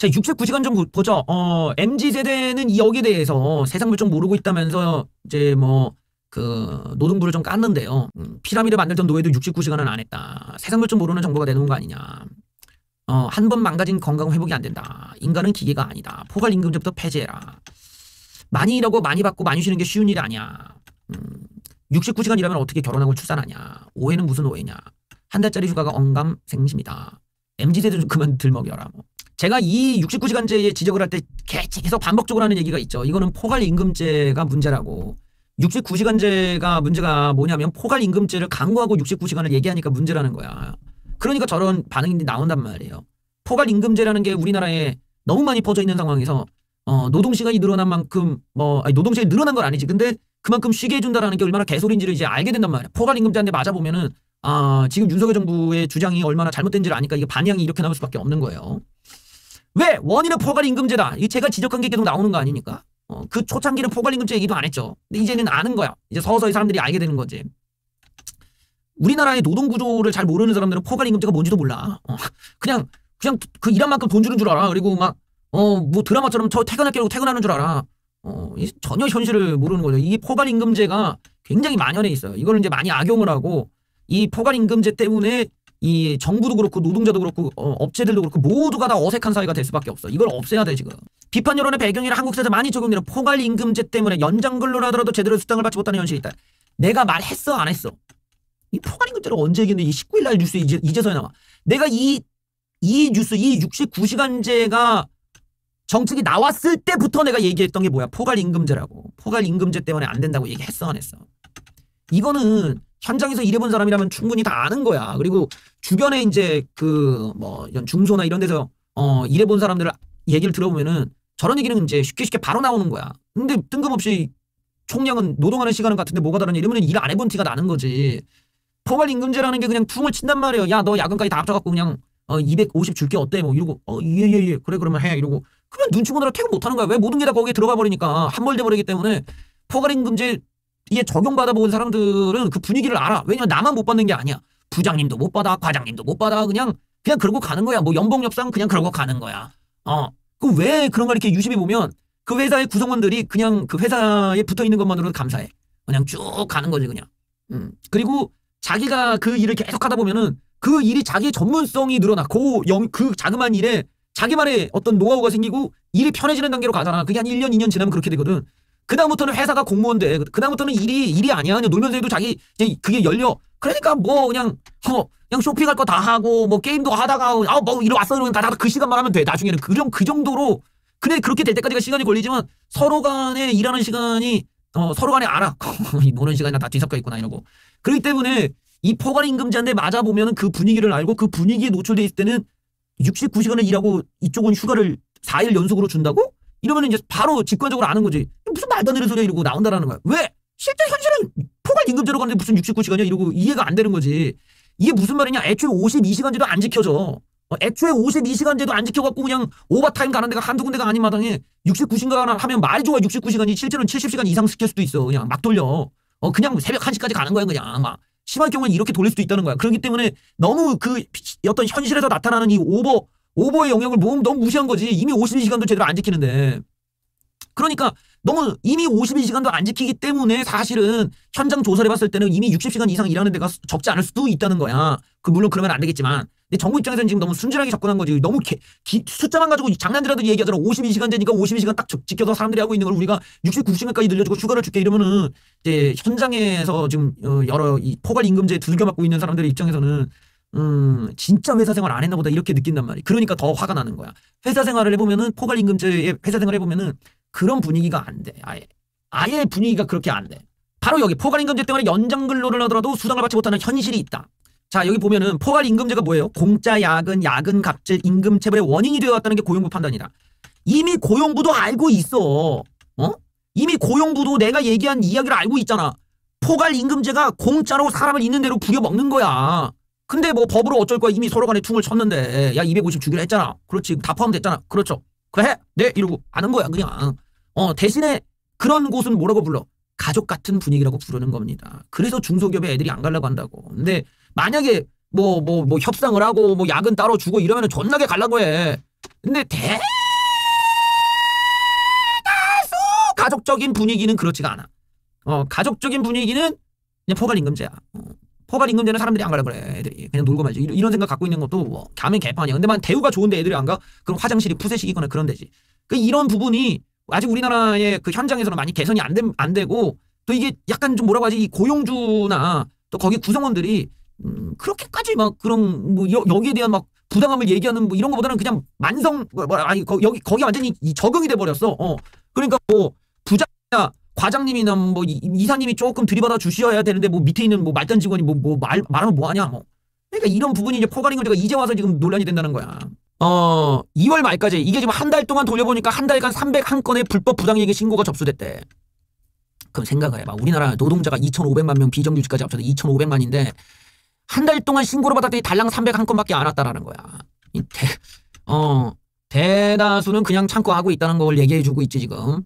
자, 69시간 좀 보죠. MZ세대는 여기에 대해서 세상 물정 모르고 있다면서 이제 뭐 그 노동부를 좀 깠는데요. 피라미드 만들던 노예도 69시간은 안 했다. 세상 물정 모르는 정보가 내놓은 거 아니냐. 한 번 망가진 건강 회복이 안 된다. 인간은 기계가 아니다. 포괄임금제부터 폐지해라. 많이 일하고 많이 받고 많이 쉬는 게 쉬운 일이 아니야. 69시간 일하면 어떻게 결혼하고 출산하냐. 오해는 무슨 오해냐. 한 달짜리 휴가가 언감생심이다. MZ세대 좀 그만 들먹여라. 뭐. 제가 이 69시간제에 지적을 할 때 계속 반복적으로 하는 얘기가 있죠. 이거는 포괄임금제가 문제라고. 69시간제가 문제가 뭐냐면 포괄임금제를 강구하고 69시간을 얘기하니까 문제라는 거야. 그러니까 저런 반응이 나온단 말이에요. 포괄임금제라는 게 우리나라에 너무 많이 퍼져 있는 상황에서 노동시간이 늘어난 만큼 노동시간이 늘어난 건 아니지. 근데 그만큼 쉬게 해준다라는 게 얼마나 개소리인지를 이제 알게 된단 말이야. 포괄임금제한테 맞아보면은 지금 윤석열 정부의 주장이 얼마나 잘못된지를 아니까 이게 반향이 이렇게 나올 수밖에 없는 거예요. 왜? 원인은 포괄임금제다. 이게 제가 지적한 게 계속 나오는 거 아닙니까? 그 초창기는 포괄임금제 얘기도 안 했죠. 근데 이제는 아는 거야. 이제 서서히 사람들이 알게 되는 거지. 우리나라의 노동구조를 잘 모르는 사람들은 포괄임금제가 뭔지도 몰라. 그냥 그 일한 만큼 돈 주는 줄 알아. 그리고 뭐 드라마처럼 저 퇴근할게 하고 퇴근하는 줄 알아. 전혀 현실을 모르는 거죠. 이 포괄임금제가 굉장히 만연해 있어요. 이거는 이제 많이 악용을 하고 이 포괄임금제 때문에 이 정부도 그렇고 노동자도 그렇고 업체들도 그렇고 모두가 다 어색한 사회가 될 수밖에 없어. 이걸 없애야 돼 지금. 비판 여론의 배경이라 한국 사회에서 많이 적용되는 포괄임금제 때문에 연장 근로를 하더라도 제대로 수당을 받지 못하는 현실이 있다. 내가 말했어 안 했어? 이 포괄임금제를 언제 얘기했는데 이 19일 날 뉴스에 이제서야 나와. 내가 이 뉴스 이 69시간제가 정책이 나왔을 때부터 내가 얘기했던 게 뭐야? 포괄임금제라고. 포괄임금제 때문에 안 된다고 얘기했어 안 했어? 이거는 현장에서 일해본 사람이라면 충분히 다 아는 거야. 그리고 주변에 이제 이런 중소나 이런 데서 일해본 사람들 얘기를 들어보면은 저런 얘기는 이제 쉽게 바로 나오는 거야. 근데 뜬금없이 총량은 노동하는 시간은 같은데 뭐가 다르냐 이러면 일 안 해본 티가 나는 거지. 포괄임금제라는 게 그냥 퉁을 친단 말이에요. 야, 너 야근까지 다 합쳐갖고 그냥 250 줄게 어때? 뭐 이러고 예. 그래 그러면 해 이러고 그러면 눈치 보느라 퇴근 못하는 거야. 왜 모든 게 다 거기에 들어가 버리니까 함몰돼 버리기 때문에 포괄임금제 이게 적용받아 본 사람들은 그 분위기를 알아. 왜냐면 나만 못 받는 게 아니야. 부장님도 못 받아, 과장님도 못 받아. 그냥 그러고 가는 거야. 뭐 연봉 협상 그냥 그러고 가는 거야. 그 왜 그런 걸 이렇게 유심히 보면 그 회사의 구성원들이 그냥 그 회사에 붙어 있는 것만으로도 감사해. 그냥 쭉 가는 거지 그냥. 그리고 자기가 그 일을 계속 하다 보면은 그 일이 자기의 전문성이 늘어나. 그 자그마한 일에 자기만의 어떤 노하우가 생기고 일이 편해지는 단계로 가잖아. 그게 한 1년, 2년 지나면 그렇게 되거든. 그다음부터는 회사가 공무원 돼. 그다음부터는 일이 아니야. 그냥 놀면서 해도 그게 열려. 그러니까 뭐 그냥 쇼핑할 거 다 하고 뭐 게임도 하다가 뭐 이리 왔어 이러면 다 그 시간만 하면 돼. 나중에는 그 정도로 근데 그렇게 될 때까지가 시간이 걸리지만 서로 간에 일하는 시간이 서로 간에 알아. 노는 시간이 다 뒤섞여 있구나 이러고. 그렇기 때문에 이 포괄임금제한테 맞아 보면은 그 분위기를 알고 그 분위기에 노출돼 있을 때는 69시간을 일하고 이쪽은 휴가를 4일 연속으로 준다고? 이러면 이제 바로 직관적으로 아는 거지. 무슨 말도 안 되는 소리야 이러고 나온다라는 거야. 왜? 실제 현실은 포괄임금제로 가는데 무슨 69시간이야 이러고 이해가 안 되는 거지. 이게 무슨 말이냐. 애초에 52시간제도 안 지켜져. 애초에 52시간제도 안 지켜갖고 그냥 오버타임 가는 데가 한두 군데가 아닌 마당에 69시간 하면 말이 좋아 69시간이 실제로는 70시간 이상 시킬 수도 있어. 그냥 막 돌려. 그냥 새벽 1시까지 가는 거야 그냥 막. 심할 경우는 이렇게 돌릴 수도 있다는 거야. 그렇기 때문에 너무 그 어떤 현실에서 나타나는 이 오버의 영역을 너무 무시한 거지. 이미 52시간도 제대로 안 지키는데. 그러니까 너무 이미 52시간도 안 지키기 때문에 사실은 현장 조사를 해봤을 때는 이미 60시간 이상 일하는 데가 적지 않을 수도 있다는 거야. 물론 그러면 안 되겠지만. 근데 정부 입장에서는 지금 너무 순진하게 접근한 거지. 너무 숫자만 가지고 장난질하듯이 얘기하잖아. 52시간제니까 52시간 딱 지켜서 사람들이 하고 있는 걸 우리가 69시간까지 늘려주고 휴가를 줄게 이러면은 이제 현장에서 지금 여러 이 포괄임금제에 두들겨맞고 있는 사람들의 입장에서는 진짜 회사 생활 안 했나 보다 이렇게 느낀단 말이야. 그러니까 더 화가 나는 거야. 회사 생활을 해보면은 포괄임금제에 회사 생활을 해보면은 그런 분위기가 안 돼. 아예 분위기가 그렇게 안 돼. 바로 여기 포괄임금제 때문에 연장 근로를 하더라도 수당을 받지 못하는 현실이 있다. 자, 여기 보면은 포괄임금제가 뭐예요? 공짜 야근, 야근 갑질, 임금 체불의 원인이 되어왔다는 게 고용부 판단이다. 이미 고용부도 알고 있어. 이미 고용부도 내가 얘기한 이야기를 알고 있잖아. 포괄임금제가 공짜로 사람을 있는 대로 부려먹는 거야. 근데 뭐 법으로 어쩔 거야. 이미 서로 간에 퉁을 쳤는데 야 250 주기로 했잖아. 그렇지. 다 포함됐잖아. 그렇죠. 그래 네 이러고 아는 거야 그냥. 대신에 그런 곳은 뭐라고 불러? 가족 같은 분위기라고 부르는 겁니다. 그래서 중소기업에 애들이 안 가려고 한다고. 근데 만약에 뭐 협상을 하고 뭐 야근 따로 주고 이러면은 존나게 가려고 해. 근데 대다수 가족적인 분위기는 그렇지가 않아. 가족적인 분위기는 그냥 포괄임금제야. 포괄임금제는 사람들이 안 가려 그래. 애들이 그냥 놀고 말지. 이런 생각 갖고 있는 것도 뭐 가면 개판이야. 근데 만 대우가 좋은데 애들이 안 가? 그럼 화장실이 푸세식이거나 그런 데지. 이런 부분이 아직 우리나라의 그 현장에서는 많이 개선이 안 되고, 또 이게 약간 좀 뭐라고 하지, 이 고용주나 또 거기 구성원들이 그렇게까지 막 그런 뭐 여기에 대한 막 부당함을 얘기하는 뭐 이런 거보다는 그냥 아니 거기 완전히 적응이 돼 버렸어. 그러니까 뭐 부자냐 과장님이나 뭐 이사님이 조금 들이받아 주셔야 되는데 뭐 밑에 있는 뭐 말단 직원이 말하면 뭐 하냐 뭐. 그러니까 이런 부분이 이제 포괄임금제가 이제 와서 지금 논란이 된다는 거야. 2월 말까지 이게 지금 한 달 동안 돌려보니까 한 달간 301건의 불법 부당이익의 신고가 접수됐대. 그럼 생각을 해봐. 우리나라 노동자가 2,500만 명, 비정규직까지 합쳐서 2,500만인데 한 달 동안 신고를 받았더니 달랑 301건밖에 안 왔다라는 거야. 대다수는 그냥 참고 하고 있다는 걸 얘기해주고 있지 지금.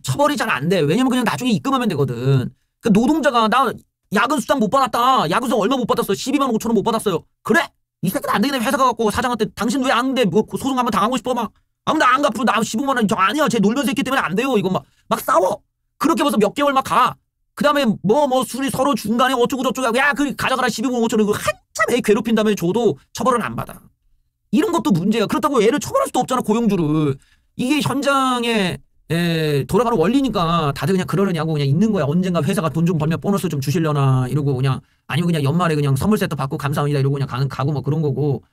처벌이 잘 안 돼. 왜냐면 그냥 나중에 입금하면 되거든. 그 노동자가 나 야근 수당 못 받았다. 야근 수당 얼마 못 받았어. 12만 5천 원 못 받았어요. 그래? 이 새끼는 안 되겠네. 회사 가갖고 사장한테 당신 왜 안 돼? 뭐 소송 한번 당하고 싶어 막. 나 안 갚고 나 15만 원 저 아니야. 쟤 놀면서 했기 때문에 안 돼요. 이거 막 싸워. 그렇게 벌써 몇 개월 막 가. 그 다음에 술이 서로 중간에 어쩌고 저쩌고 하고 야 그 가져가라 12만 5천 원. 한참 애 괴롭힌 다음에 줘도 처벌은 안 받아. 이런 것도 문제야. 그렇다고 애를 처벌할 수도 없잖아. 고용주를. 이게 현장에 돌아가는 원리니까 다들 그냥 그러려냐고 그냥 있는 거야. 언젠가 회사가 돈 좀 벌면 보너스 좀 주시려나 이러고 그냥 아니면 그냥 연말에 그냥 선물 세트 받고 감사합니다 이러고 그냥 가고 뭐 그런 거고.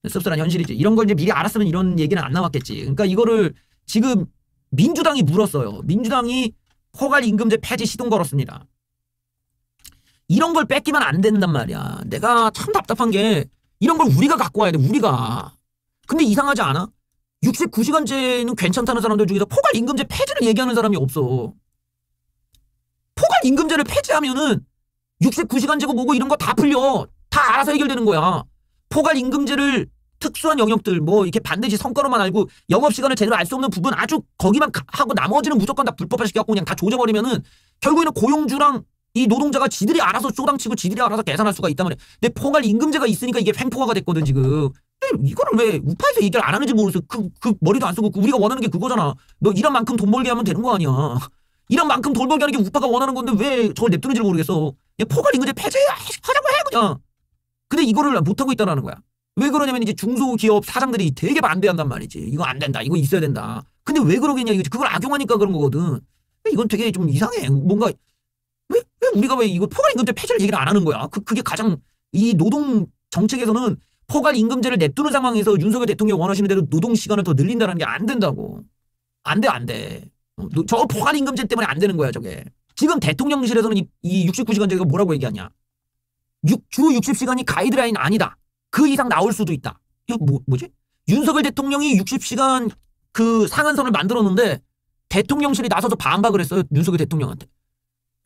씁쓸한 현실이지. 이런 걸 이제 미리 알았으면 이런 얘기는 안 나왔겠지. 그러니까 이거를 지금 민주당이 물었어요. 민주당이 포괄임금제 폐지 시동 걸었습니다. 이런 걸 뺏기면 안 된단 말이야. 내가 참 답답한 게 이런 걸 우리가 갖고 와야 돼. 우리가. 근데 이상하지 않아? 69시간제는 괜찮다는 사람들 중에서 포괄임금제 폐지를 얘기하는 사람이 없어. 포괄임금제를 폐지하면은 69시간제고 뭐고 이런 거 다 풀려. 다 알아서 해결되는 거야. 포괄임금제를 특수한 영역들 뭐 이렇게 반드시 성과로만 알고 영업시간을 제대로 알 수 없는 부분 아주 거기만 하고 나머지는 무조건 다 불법화 시켜갖고 그냥 다 조져버리면은 결국에는 고용주랑 이 노동자가 지들이 알아서 쪼당치고 지들이 알아서 계산할 수가 있단 말이야. 근데 포괄임금제가 있으니까 이게 횡포화가 됐거든 지금. 이거를 왜 우파에서 얘기를 안 하는지 모르겠어. 그 머리도 안 쓰고 우리가 원하는 게 그거잖아. 너 일한 만큼 돈 벌게 하면 되는 거 아니야. 일한 만큼 돈 벌게 하는 게 우파가 원하는 건데 왜 저걸 냅두는지 모르겠어. 포괄임금제 폐지하자고 해 그냥. 근데 이거를 못하고 있다는 거야. 왜 그러냐면 이제 중소기업 사장들이 되게 반대한단 말이지. 이거 안 된다. 이거 있어야 된다. 근데 왜 그러겠냐 이거지. 그걸 악용하니까 그런 거거든. 이건 되게 좀 이상해. 뭔가 왜 우리가 왜 이거 포괄임금제 폐지를 얘기를 안 하는 거야. 그게 가장 이 노동 정책에서는 포괄임금제를 냅두는 상황에서 윤석열 대통령이 원하시는 대로 노동시간을 더 늘린다는 게 안 된다고. 안 돼. 저 포괄임금제 때문에 안 되는 거야 저게. 지금 대통령실에서는 이 69시간제가 뭐라고 얘기하냐. 주 60시간이 가이드라인 아니다. 그 이상 나올 수도 있다. 이거 뭐지? 윤석열 대통령이 60시간 그 상한선을 만들었는데 대통령실이 나서서 반박을 했어요. 윤석열 대통령한테.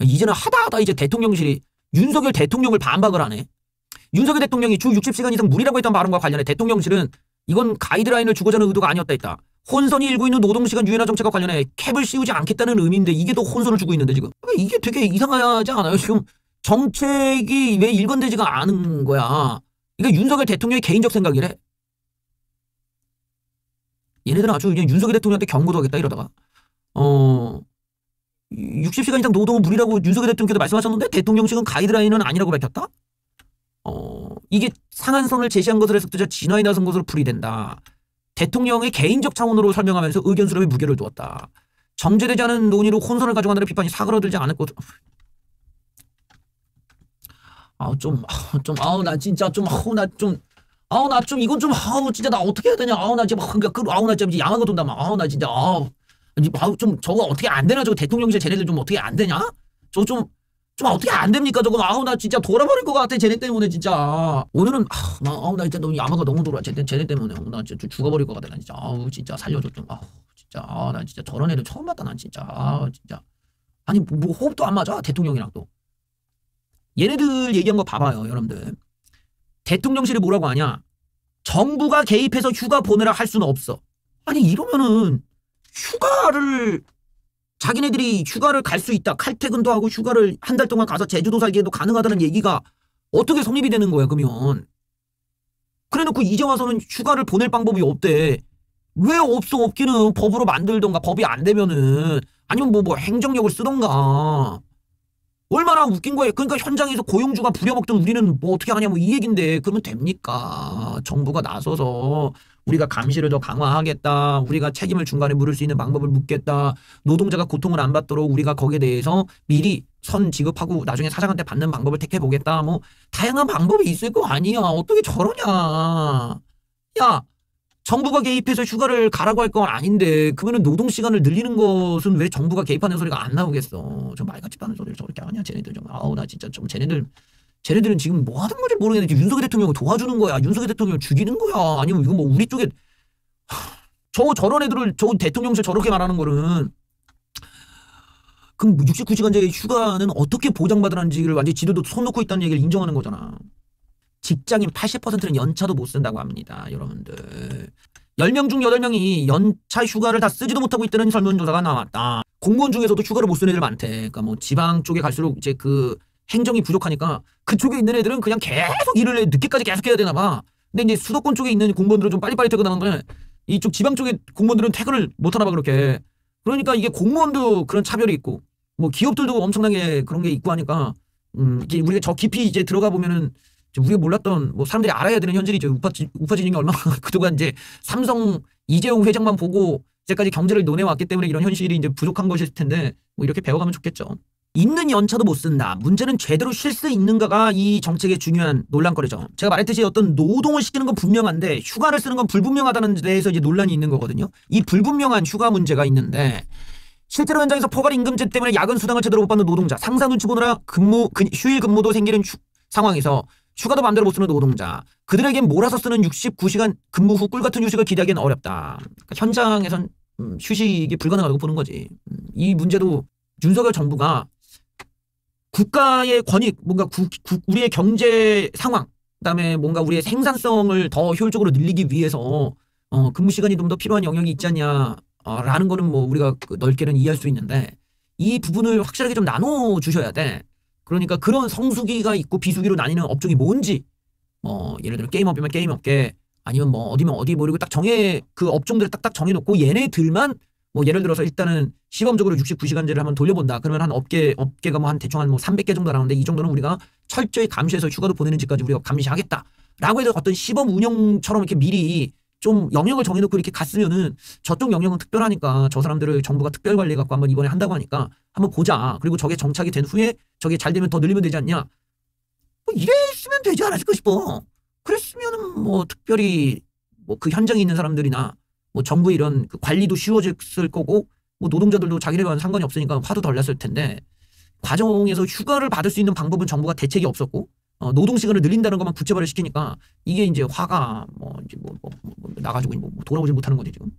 이제는 하다 이제 대통령실이 윤석열 대통령을 반박을 하네. 윤석열 대통령이 주 60시간 이상 무리라고 했던 발언과 관련해 대통령실은 이건 가이드라인을 주고자 하는 의도가 아니었다 했다. 혼선이 일고 있는 노동시간 유연화 정책과 관련해 캡을 씌우지 않겠다는 의미인데 이게 더 혼선을 주고 있는데 지금. 이게 되게 이상하지 않아요? 지금 정책이 왜 일관되지가 않은 거야. 그러니까 윤석열 대통령의 개인적 생각이래. 얘네들은 아주 그냥 윤석열 대통령한테 경고도 하겠다 이러다가 60시간 이상 노동은 무리라고 윤석열 대통령께서 말씀하셨는데 대통령실은 가이드라인은 아니라고 밝혔다. 이게 상한선을 제시한 것을 해석되자 진화에 나선 것으로 풀이된다. 대통령의 개인적 차원으로 설명하면서 의견 수렴에 무게를 두었다. 정제되지 않은 논의로 혼선을 가져간다는 비판이 사그라들지 않을 것. 이건 좀 진짜 나 어떻게 해야 되냐. 나 지금 나 진짜 양아가 돈다 막. 나 진짜 좀 저거 어떻게 안 되나. 저거 대통령실 쟤네들 좀 어떻게 안 되냐? 저 좀 어떻게 안 됩니까? 저거 나 진짜 돌아버릴 것 같아. 쟤네 때문에 진짜. 오늘은 나 진짜 너무 야마가 너무 돌아. 쟤네 때문에 나 진짜 죽어버릴 것 같아. 나 진짜 진짜 살려줘 좀. 진짜 나 진짜 저런 애들 처음 봤다. 난 진짜 진짜. 아니 뭐 호흡도 안 맞아 대통령이랑 또. 얘네들 얘기한 거 봐봐요 여러분들. 대통령실이 뭐라고 하냐. 정부가 개입해서 휴가 보내라 할 수는 없어. 아니 이러면은 휴가를 자기네들이 휴가를 갈 수 있다. 칼퇴근도 하고 휴가를 한 달 동안 가서 제주도 살기에도 가능하다는 얘기가 어떻게 성립이 되는 거야 그러면. 그래놓고 이제 와서는 휴가를 보낼 방법이 없대. 왜 없어? 없기는 법으로 만들던가, 법이 안 되면은 아니면 뭐 행정력을 쓰던가. 얼마나 웃긴 거예요. 그러니까 현장에서 고용주가 부려먹던 우리는 뭐 어떻게 하냐 뭐 이 얘긴데 그러면 됩니까? 정부가 나서서 우리가 감시를 더 강화하겠다. 우리가 책임을 중간에 물을 수 있는 방법을 묻겠다. 노동자가 고통을 안 받도록 우리가 거기에 대해서 미리 선 지급하고 나중에 사장한테 받는 방법을 택해보겠다. 뭐 다양한 방법이 있을 거 아니야. 어떻게 저러냐. 야, 정부가 개입해서 휴가를 가라고 할 건 아닌데 그러면 노동시간을 늘리는 것은 왜 정부가 개입하는 소리가 안 나오겠어. 저 말 같지도 않은 소리를 저렇게 하냐 쟤네들 좀. 아우 나 진짜 좀 쟤네들은 지금 뭐 하는 건지 모르겠는데 윤석열 대통령을 도와주는 거야. 윤석열 대통령을 죽이는 거야. 아니면 이거 뭐 우리 쪽에 저런 애들을 저 대통령실 저렇게 말하는 거는 그럼 69시간제 휴가는 어떻게 보장받으라는지를 완전히 지들도 손 놓고 있다는 얘기를 인정하는 거잖아. 직장인 80%는 연차도 못 쓴다고 합니다. 여러분들. 10명 중 8명이 연차 휴가를 다 쓰지도 못하고 있다는 설문조사가 나왔다. 공무원 중에서도 휴가를 못 쓰는 애들 많대. 그러니까 뭐 지방 쪽에 갈수록 이제 그 행정이 부족하니까 그쪽에 있는 애들은 그냥 계속 일을 해. 늦게까지 계속 해야 되나 봐. 근데 이제 수도권 쪽에 있는 공무원들은 좀 빨리빨리 퇴근하는 거는 이쪽 지방 쪽에 공무원들은 퇴근을 못 하나 봐 그렇게. 그러니까 이게 공무원도 그런 차별이 있고 뭐 기업들도 엄청나게 그런 게 있고 하니까 이게 우리가 저 깊이 이제 들어가 보면은 우리가 몰랐던 뭐 사람들이 알아야 되는 현실이죠. 우파진영이 얼마나 그동안 이제 삼성 이재용 회장만 보고 이제까지 경제를 논해왔기 때문에 이런 현실이 이제 부족한 것일 텐데 뭐 이렇게 배워가면 좋겠죠. 있는 연차도 못 쓴다. 문제는 제대로 쉴 수 있는가가 이 정책의 중요한 논란거리죠. 제가 말했듯이 어떤 노동을 시키는 건 분명한데 휴가를 쓰는 건 불분명하다는 데에서 이제 논란이 있는 거거든요. 이 불분명한 휴가 문제가 있는데 실제로 현장에서 포괄 임금제 때문에 야근 수당을 제대로 못 받는 노동자, 상사 눈치 보느라 휴일 근무도 생기는 상황에서 휴가도 마음대로 못 쓰는 노동자, 그들에겐 몰아서 쓰는 69시간 근무 후 꿀같은 휴식을 기대하기는 어렵다. 그러니까 현장에선 휴식이 불가능하다고 보는 거지. 이 문제도 윤석열 정부가 국가의 권익, 뭔가 우리의 경제 상황, 그다음에 뭔가 우리의 생산성을 더 효율적으로 늘리기 위해서 근무 시간이 좀 더 필요한 영역이 있지 않냐라는 거는 뭐 우리가 넓게는 이해할 수 있는데 이 부분을 확실하게 좀 나눠 주셔야 돼. 그러니까 그런 성수기가 있고 비수기로 나뉘는 업종이 뭔지, 예를 들어 게임업이면 게임업계, 아니면 뭐 어디면 어디 모르고 딱 그 업종들을 딱딱 정해놓고 얘네들만 뭐 예를 들어서 일단은 시범적으로 69시간제를 한번 돌려본다. 그러면 한 업계가 뭐 한 대충 한 뭐 300개 정도 나오는데 이 정도는 우리가 철저히 감시해서 휴가도 보내는지까지 우리가 감시하겠다라고 해서 어떤 시범 운영처럼 이렇게 미리 좀 영역을 정해놓고 이렇게 갔으면은 저쪽 영역은 특별하니까 저 사람들을 정부가 특별 관리해 갖고 한번 이번에 한다고 하니까 한번 보자. 그리고 저게 정착이 된 후에 저게 잘 되면 더 늘리면 되지 않냐. 뭐 이랬으면 되지 않았을까 싶어. 그랬으면은 뭐 특별히 뭐 그 현장에 있는 사람들이나 뭐 정부 이런 그 관리도 쉬워졌을 거고 뭐 노동자들도 자기네와는 상관이 없으니까 화도 덜 났을 텐데 과정에서 휴가를 받을 수 있는 방법은 정부가 대책이 없었고 노동 시간을 늘린다는 것만 구체화를 시키니까 이게 이제 화가 뭐 이제 뭐 나가지고 뭐 돌아오지 못하는 거지 지금.